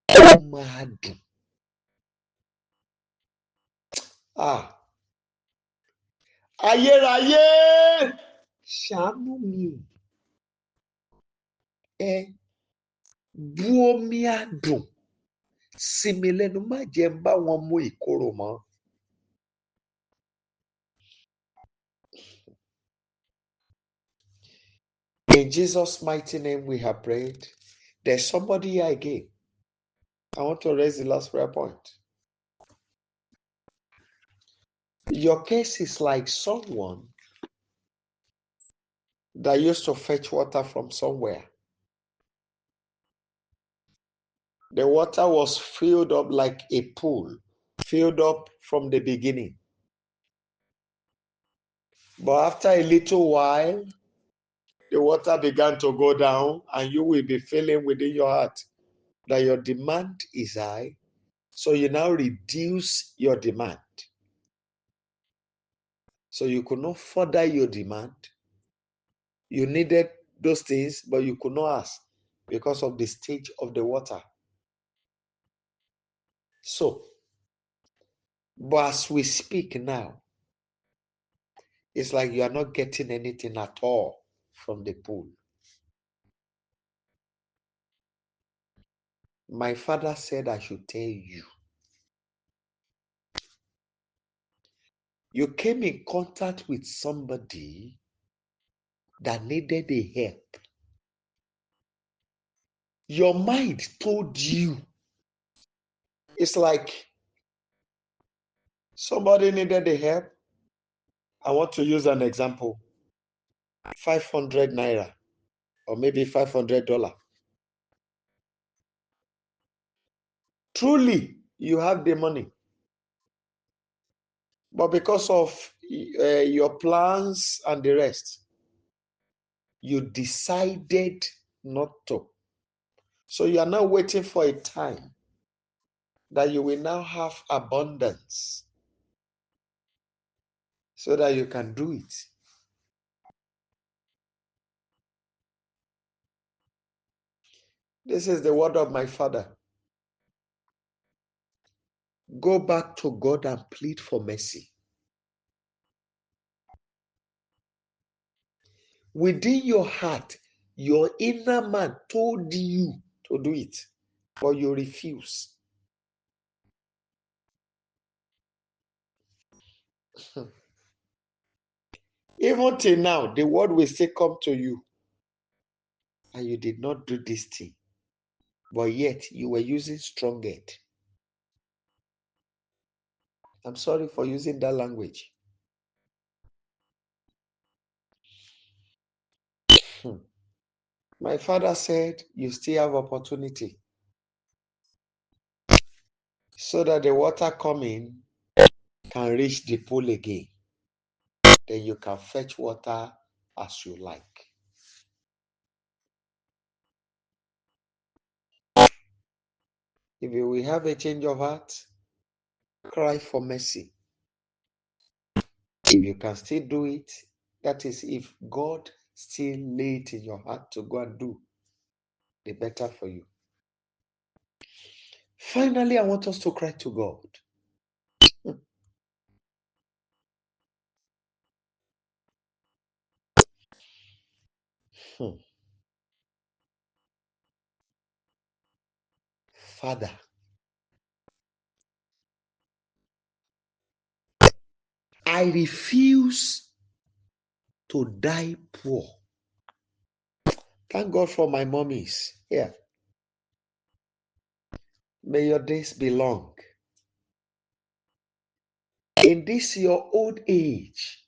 ó máa dùn. Ayérayé, ṣàánú mi. Bu omi àdùn sí mi lẹ́nu, má jẹ́ ń bá wọn mu ìkorò mọ́. In Jesus' mighty name we have prayed. There's somebody here again. I want to raise the last prayer point. Your case is like someone that used to fetch water from somewhere. The water was filled up like a pool, filled up from the beginning. But after a little while, the water began to go down, and you will be feeling within your heart that your demand is high. So you now reduce your demand. So you could not further your demand. You needed those things, but you could not ask because of the stage of the water. So, but as we speak now, it's like you are not getting anything at all from the pool. My father said I should tell you. You came in contact with somebody that needed a help. Your mind told you. It's like somebody needed a help. I want to use an example. 500 naira or maybe $500. Truly, you have the money. But because of your plans and the rest, you decided not to. So you are now waiting for a time that you will now have abundance so that you can do it. This is the word of my father. Go back to God and plead for mercy. Within your heart, your inner man told you to do it, but you refuse. Even till now, the word will still come to you. And you did not do this thing. But yet you were using strong head. I'm sorry for using that language. My father said you still have opportunity so that the water coming can reach the pool again. Then you can fetch water as you like. If you will have a change of heart, cry for mercy. If you can still do it, that is if God still lay it in your heart to go and do, the better for you. Finally, I want us to cry to God. Father, I refuse to die poor. Thank God for my mommies here. May your days be long. In this your old age,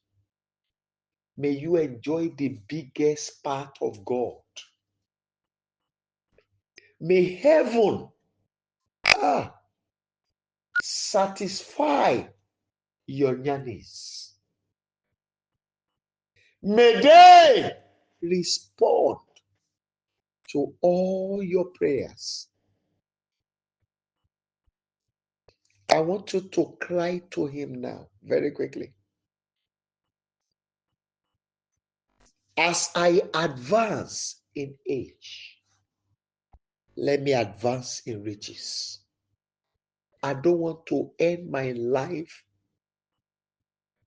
may you enjoy the biggest part of God. May heaven satisfy your yearnings. May they respond to all your prayers. I want you to cry to him now, very quickly. As I advance in age, let me advance in riches. I don't want to end my life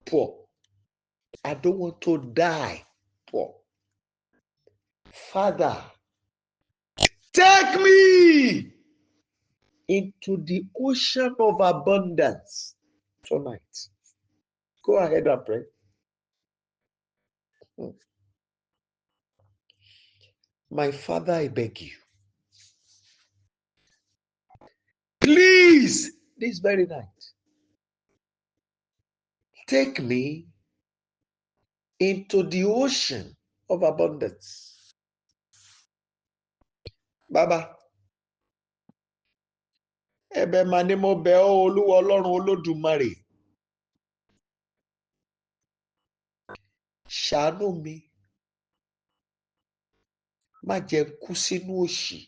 poor. I don't want to die poor. Father, take me into the ocean of abundance tonight. Go ahead and pray. My Father, I beg you, please, this very night, take me into the ocean of abundance. Baba, ẹ̀bẹ̀ mà ni mo bẹ̀ ọ́ Olúwa Ọlọ́run Olódùmarè. Ṣàánú mi, má jẹ́ kú sínú òṣì.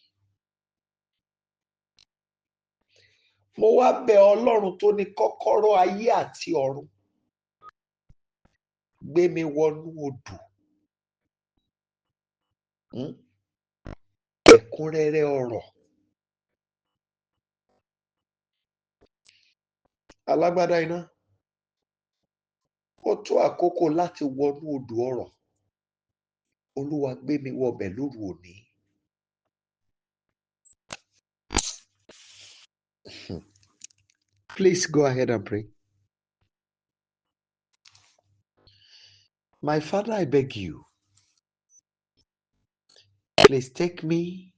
Mo wá bẹ̀ Ọlọ́run tó ní kọ́kọ́rọ́ ayé àti ọ̀run. Gbé mi wọnú odò. Ẹ̀kúnrẹ́rẹ́ ọrọ̀. Alágbádá iná. Ó tó àkókò láti wọnú odò ọrọ̀. Olúwa gbé mi wọbẹ̀ lóru òní. Please go ahead and pray. My Father, I beg you, please take me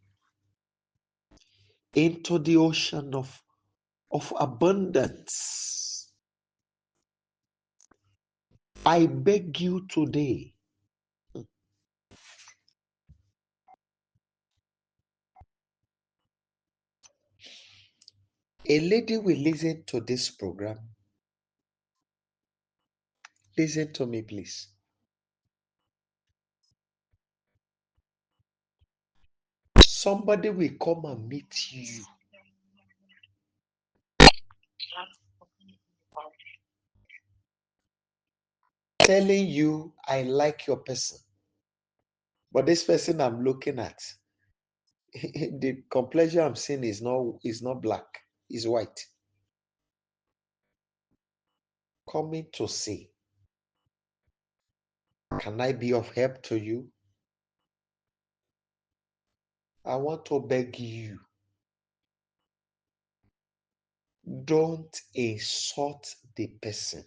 into the ocean of abundance. I beg you today. A lady will listen to this program. Listen to me, please. Somebody will come and meet you. Telling you, I like your person. But this person I'm looking at, the complexion I'm seeing is not black, it's white. Coming to see, can I be of help to you? I want to beg you, don't insult the person.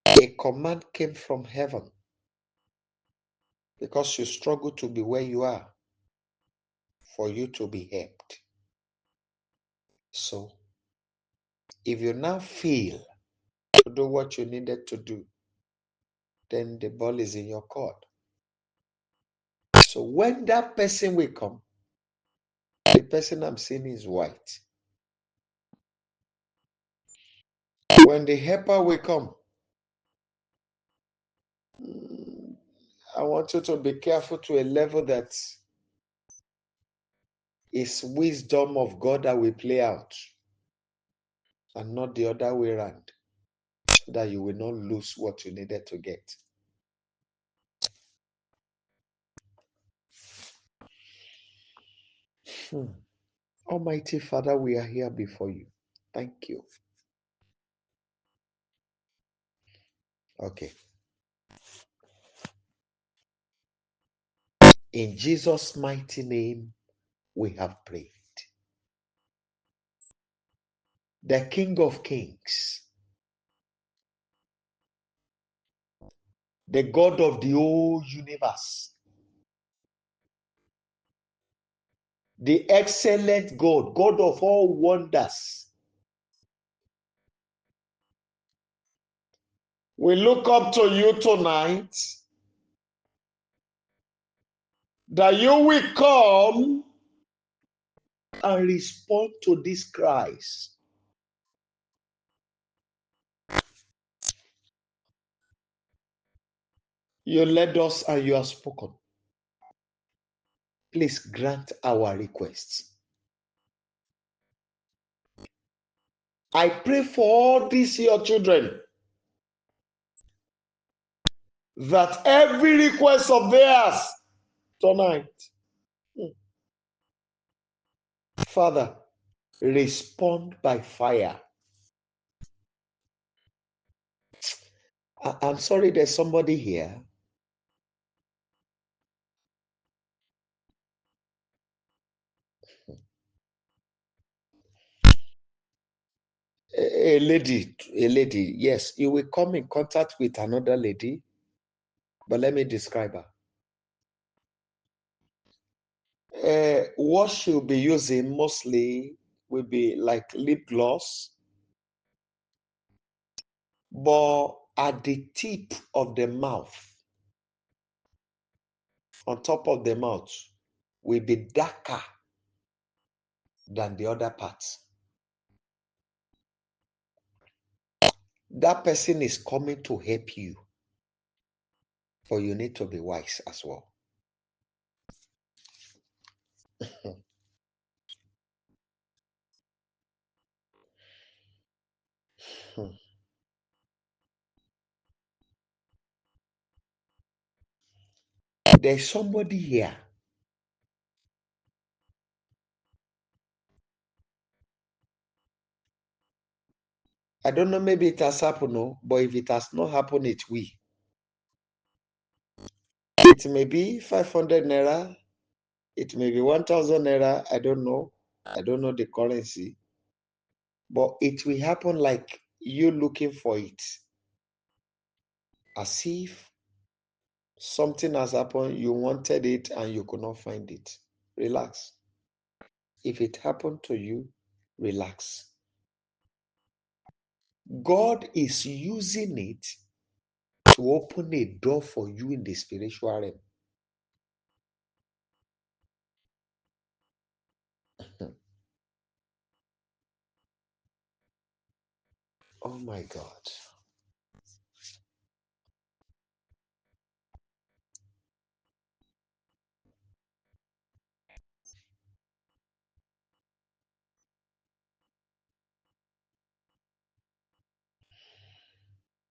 A command came from heaven because you struggle to be where you are, for you to be helped. So, if you now feel to do what you needed to do, then the ball is in your court. So when that person will come, the person I'm seeing is white. When the helper will come, I want you to be careful to a level that is wisdom of God that will play out and not the other way around, so that you will not lose what you needed to get. Almighty Father, we are here before you. Thank you. Okay. In Jesus' mighty name, we have prayed. The King of Kings, the God of the whole universe, the excellent God, God of all wonders, we look up to you tonight, that you will come and respond to this cries. You led us and you have spoken. Please grant our requests. I pray for all these your children, that every request of theirs tonight, Father, respond by fire. I'm sorry, there's somebody here. A lady, yes, you will come in contact with another lady, but let me describe her. What she'll be using mostly will be like lip gloss, But at the tip of the mouth, on top of the mouth, will be darker than the other parts. That person is coming to help you, but you need to be wise as well. There's somebody here. I don't know, maybe it has happened, no, but if it has not happened, it will. It may be 500 naira, it may be 1,000 naira, I don't know. I don't know the currency. But it will happen like you looking for it. As if something has happened, you wanted it and you could not find it. Relax. If it happened to you, relax. God is using it to open a door for you in the spiritual realm. Oh my God.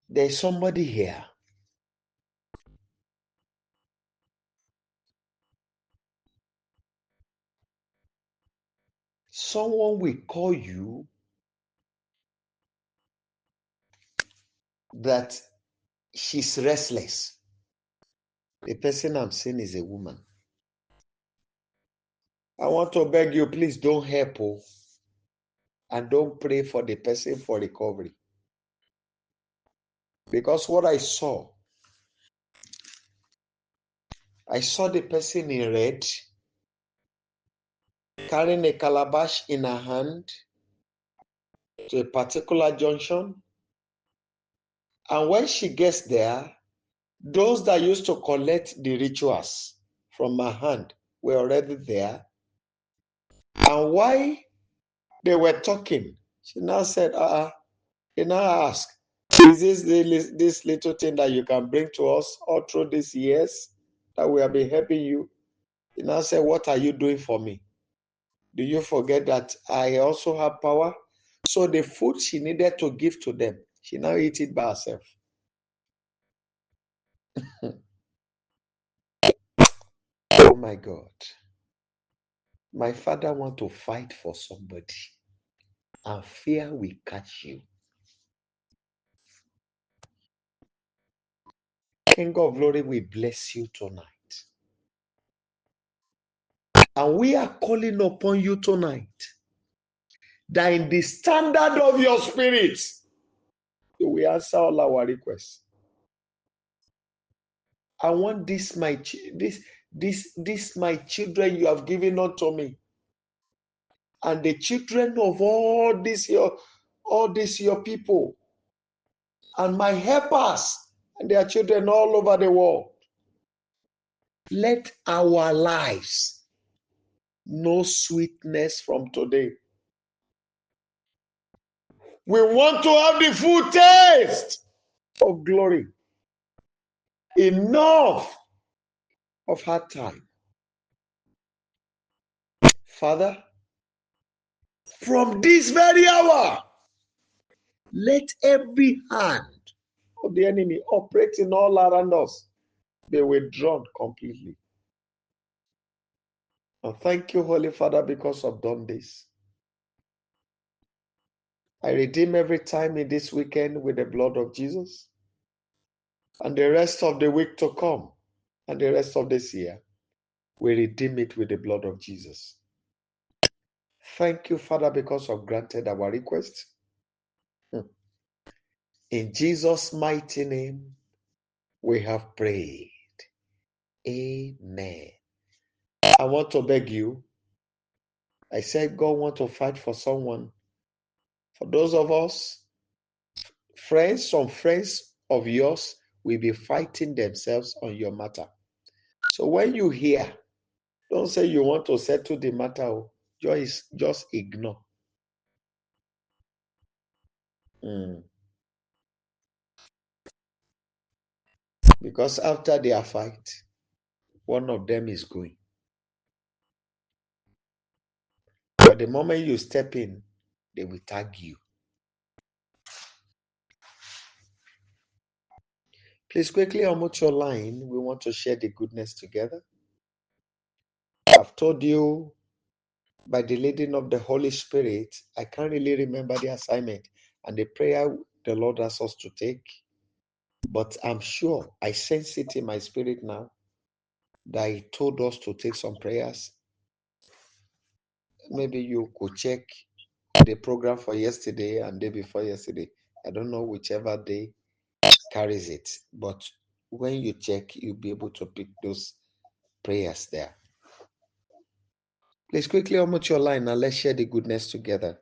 There's somebody here. Someone will call you that she's restless. The person I'm seeing is a woman. I want to beg you, please don't help her and don't pray for the person for recovery. Because what I saw the person in red carrying a calabash in her hand to a particular junction. And when she gets there, those that used to collect the rituals from her hand were already there. And while they were talking, she now said, he now asked, is this little thing that you can bring to us all through these years that we have been helping you? He now said, what are you doing for me? Do you forget that I also have power? So the food she needed to give to them, she now eat it by herself. Oh my God. My father want to fight for somebody, and fear will catch you. King of glory, we bless you tonight. And we are calling upon you tonight that in the standard of your spirit, you will answer all our requests. I want this my children you have given unto me, and the children of all these your people, and my helpers and their children all over the world. Let our lives know sweetness from today. We want to have the full taste of glory. Enough of hard time. Father, from this very hour, let every hand of the enemy operating all around us be withdrawn completely. And thank you, Holy Father, because I've done this. I redeem every time in this weekend with the blood of Jesus. And the rest of the week to come, and the rest of this year, we redeem it with the blood of Jesus. Thank you, Father, because you've granted our request. In Jesus' mighty name, we have prayed. Amen. I want to beg you. I said God wants to fight for someone. For those of us, some friends of yours will be fighting themselves on your matter. So when you hear, don't say you want to settle the matter. Just ignore. Because after their fight, one of them is going. But the moment you step in, they will tag you. Please quickly unmute your line. We want to share the goodness together. I've told you by the leading of the Holy Spirit, I can't really remember the assignment and the prayer the Lord asks us to take. But I'm sure I sense it in my spirit now that He told us to take some prayers. Maybe you could check the program for yesterday and day before yesterday. I don't know whichever day carries it. But when you check, you'll be able to pick those prayers there. Please quickly unmute your line and let's share the goodness together.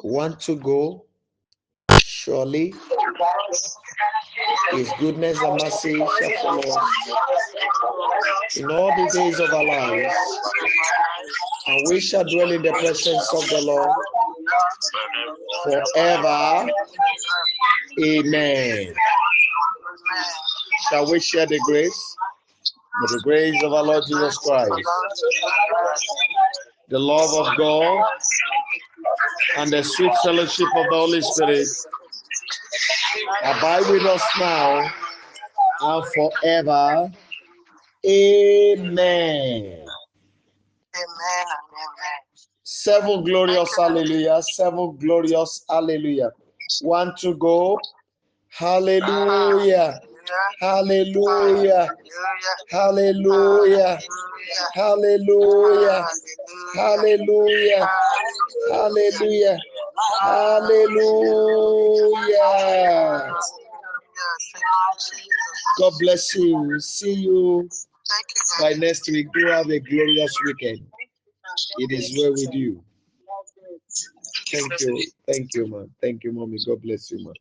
Want to go? Surely His goodness and mercy shall follow us in all the days of our lives, and we shall dwell in the presence of the Lord forever. Amen. Shall we share the grace? May the grace of our Lord Jesus Christ, the love of God, and the sweet fellowship of the Holy Spirit abide with us now and forever. Amen. Amen. Amen. 7 glorious hallelujah. 7 glorious hallelujah. 1 to go. Hallelujah. Hallelujah. Hallelujah. Hallelujah. Hallelujah. Hallelujah. Hallelujah. God bless you. See you by next week. Do have a glorious weekend. It is well with you. Thank you. Thank you, man. Thank you, mommy. God bless you, man.